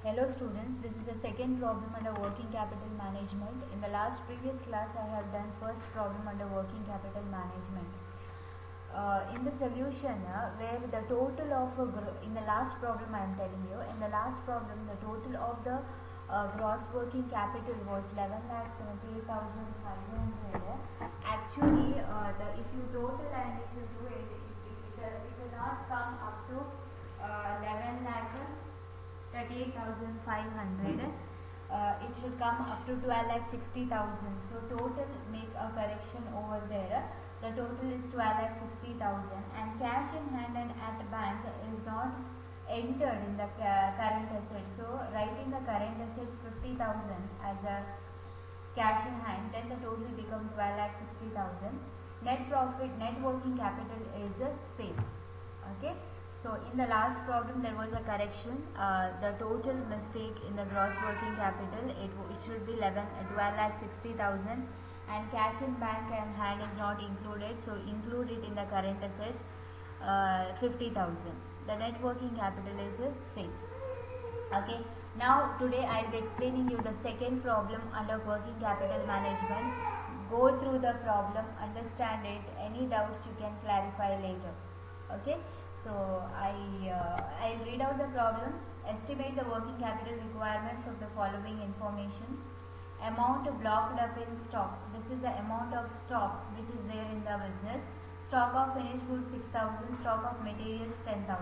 Hello students, this is the second problem under working capital management. In the previous class I have done first problem under working capital management. In the solution where the total of in the last problem I am telling you, in the last problem the total of the gross working capital was 11,78,500. Actually if you total and if you do it, it will not come up to 11 lakh 38,500. It should come up to 12,60,000. So total make a correction over there. The total is 12,60,000 and cash in hand and at bank is not entered in the current assets. So writing the current assets 50,000 as a cash in hand, then the total becomes 12,60,000. Net profit, net working capital is the same. Okay. So in the last problem there was a correction. The total mistake in the gross working capital, it should be 12,60,000 and cash in bank and hand is not included. So include it in the current assets 50,000. The net working capital is the same. Okay. Now today I will be explaining you the second problem under working capital management. Go through the problem, understand it. Any doubts you can clarify later. Okay. So I'll read out the problem. Estimate the working capital requirement from the following information. Amount blocked up in stock. This is the amount of stock which is there in the business. Stock of finished goods 6,000. Stock of materials 10,000.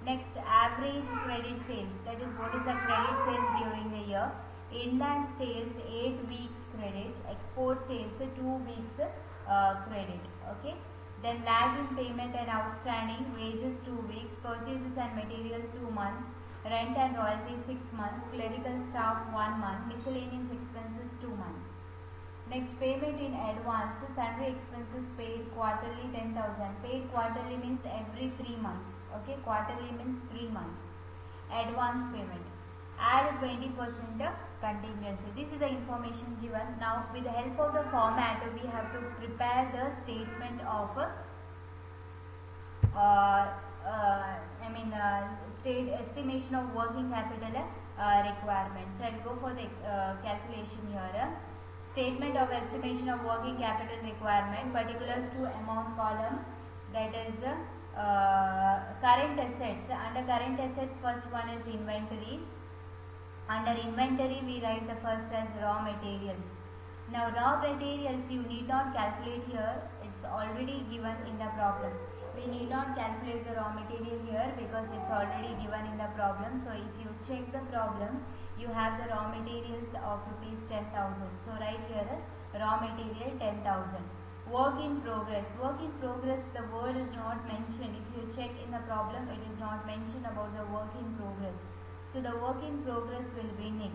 Next, average credit sales. That is what is the credit sales during the year. Inland sales 8 weeks credit. Export sales 2 weeks credit. Okay. Then lag in payment and outstanding, wages 2 weeks, purchases and material 2 months, rent and royalty 6 months, clerical staff 1 month, miscellaneous expenses 2 months. Next, payment in advance, sundry expenses paid quarterly 10,000. Paid quarterly means every 3 months. Okay, quarterly means 3 months. Advance payment. Add 20% contingency. This is the information given. Now with the help of the format we have to prepare the statement of state estimation of working capital requirement. So I will go for the calculation here. Statement of estimation of working capital requirement, particulars to amount column, that is current assets. Under current assets first one is inventory. Under inventory we write the first as raw materials. Now raw materials you need not calculate here, it's already given in the problem. We need not calculate the raw material here because it's already given in the problem. So if you check the problem, you have the raw materials of rupees 10,000. So right here raw material 10,000. Work in progress. Work in progress, the word is not mentioned. If you check in the problem, it is not mentioned about the work in progress. So the work in progress will be nil.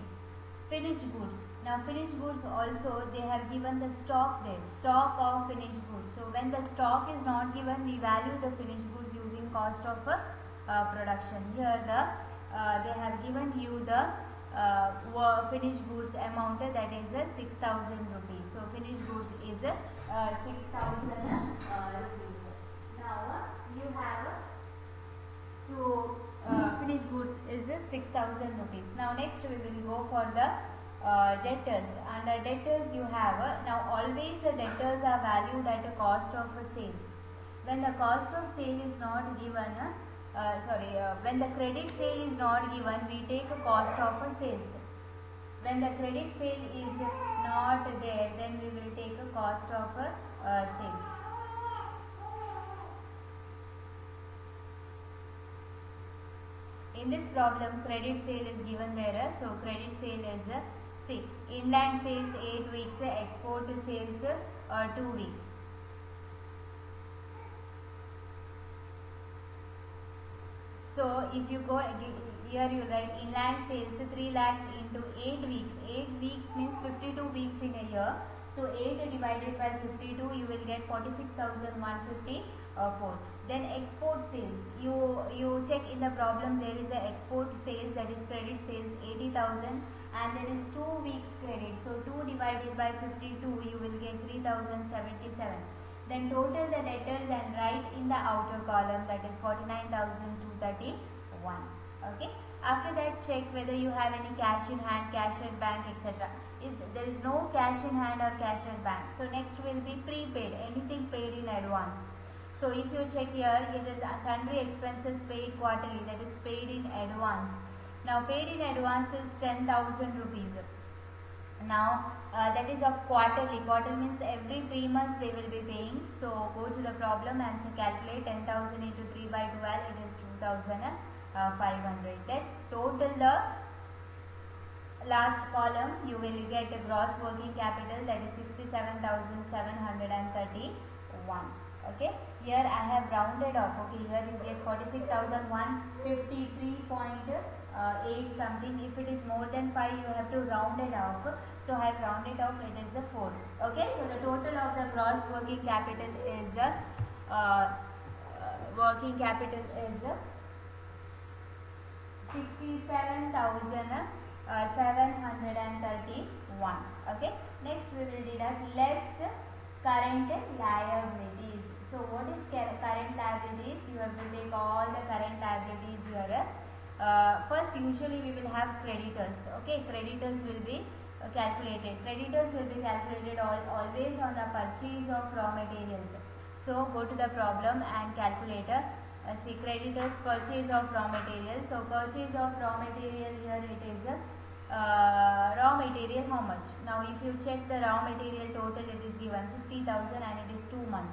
Finished goods. Now finished goods also they have given the stock there. Stock of finished goods. So when the stock is not given, we value the finished goods using cost of production. Here they have given you the finished goods amount, that is 6,000 rupees. So finished goods is 6,000 rupees. Now you have to finished goods is 6,000 rupees. Now next we will go for the debtors. Under debtors you have now always the debtors are valued at the cost of sales. When the cost of sale is not given, when the credit sale is not given, we take a cost of sales. When the credit sale is not there, then we will take a cost of sales. In this problem, credit sale is given there. So credit sale is inland sales 8 weeks, export sales 2 weeks. So if you go here, you write inland sales 3 lakhs into 8 weeks. 8 weeks means 52 weeks in a year. So 8 divided by 52, you will get 46,154. Then export sales, you check in the problem, there is a export sales, that is credit sales 80,000 and there is 2 weeks credit. So 2 divided by 52, you will get 3,077. Then total the debtors and write in the outer column, that is 49,231. Okay. After that, check whether you have any cash in hand, cash at bank, etc. If there is no cash in hand or cash at bank, so next will be prepaid, anything paid in advance. So if you check here, it is sundry expenses paid quarterly, that is paid in advance. Now paid in advance is 10,000 rupees. Now that is of quarterly. Quarter means every 3 months they will be paying. So go to the problem and to calculate 10,000 into 3 by 12, it is 2,500. That total the last column you will get a gross working capital, that is 67,731. Okay, here I have rounded off. Okay, here you get 46,153.8 something. If it is more than 5, you have to round it off. So I have rounded off, it is a 4. Okay, so the total of the gross working capital is 67,731. Okay, next we will deduct less current liabilities. So what is current liabilities? You have to take all the current liabilities here. First, usually we will have creditors. Okay, creditors will be calculated. Creditors will be calculated always on the purchase of raw materials. So go to the problem and calculator. See, creditors purchase of raw materials. So purchase of raw material, here it is raw material how much? Now if you check the raw material total, it is given 50,000 and it is 2 months.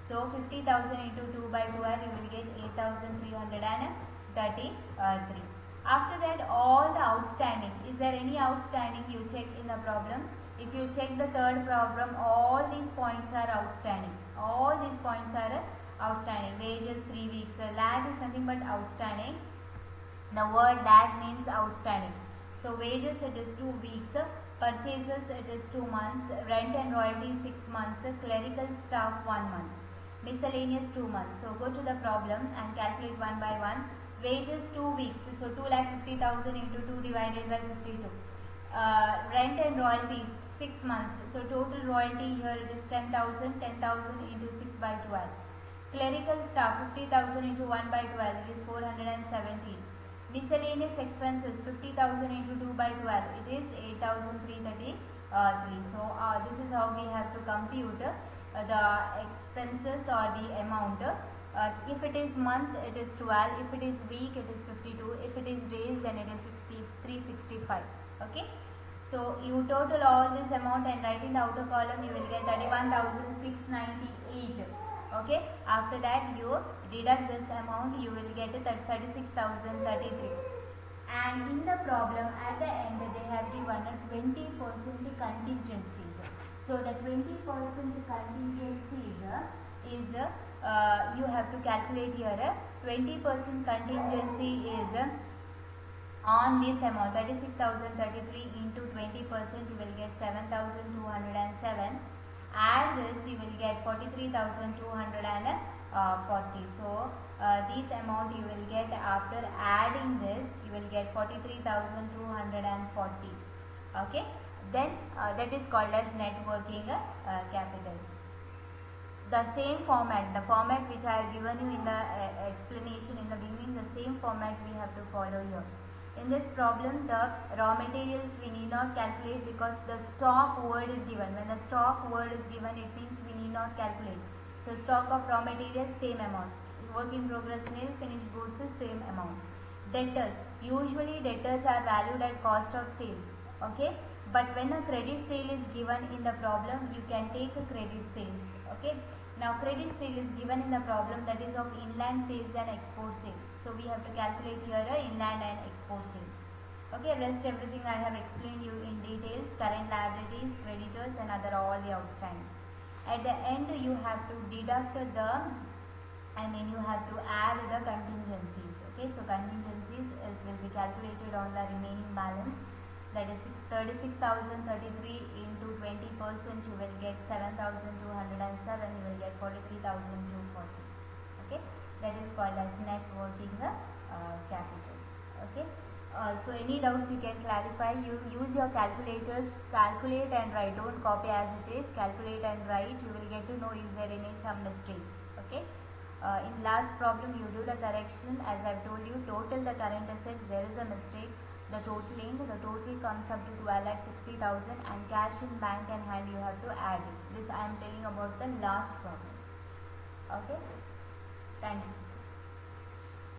So 50,000 into 2 by 12, you will get 8,333. After that, all the outstanding. Is there any outstanding? You check in the problem. If you check the third problem, all these points are outstanding. All these points are outstanding. Wages 3 weeks. Lag is nothing but outstanding. The word lag means outstanding. So wages it is 2 weeks. Purchases it is 2 months. Rent and royalty 6 months. Clerical staff 1 month. Miscellaneous 2 months. So go to the problem and calculate one by one. Wages 2 weeks. So 2,50,000 into 2 divided by 52. Rent and royalties 6 months. So total royalty here it is 10,000. 10,000 into 6 by 12. Clerical staff 50,000 into 1 by 12, it is 417. Miscellaneous expenses 50,000 into 2 by 12, it is 8,333. So this is how we have to compute the expenses or the amount. If it is month, it is 12. If it is week, it is 52. If it is days, then it is 365. Okay. So you total all this amount and write in the outer column, you will get 31,698. Okay. After that, you deduct this amount, you will get 36,033. And in the problem, at the end, they have given a 20% contingencies. So the 20% contingencies is you have to calculate here. 20% contingency is on this amount, 36,033 into 20%, you will get 7,207. Add this, you will get 43,240. So this amount you will get after adding this, you will get 43,240. Okay, then that is called as net working capital. The same format, the format which I have given you in the explanation in the beginning, the same format we have to follow here. In this problem, the raw materials we need not calculate because the stock word is given. When the stock word is given, it means we need not calculate. So stock of raw materials, same amount. Work in progress nil, finished goods is same amount. Debtors, usually debtors are valued at cost of sales. Okay, but when a credit sale is given in the problem, you can take a credit sales. Okay, now credit sale is given in the problem, that is of inland sales and export sales. So we have to calculate here inland and export sales. Okay, rest everything I have explained you in details, current liabilities, creditors and other all the outstanding. At the end you have to deduct the, you have to add the contingencies. Okay, so contingencies will be calculated on the remaining balance, that is 36,033 into 20%, you will get 7,207, you will get 43,240. Okay, that is called as net working capital. Okay, so any doubts you can clarify. You use your calculators, calculate and write, don't copy as it is, calculate and write. You will get to know if there are any some mistakes. Okay, in last problem you do the correction. As I've told you, total the current assets, there is a mistake. The total comes up to 12,60,000 and cash in bank and hand you have to add it. This I am telling about the last problem. Okay, thank you.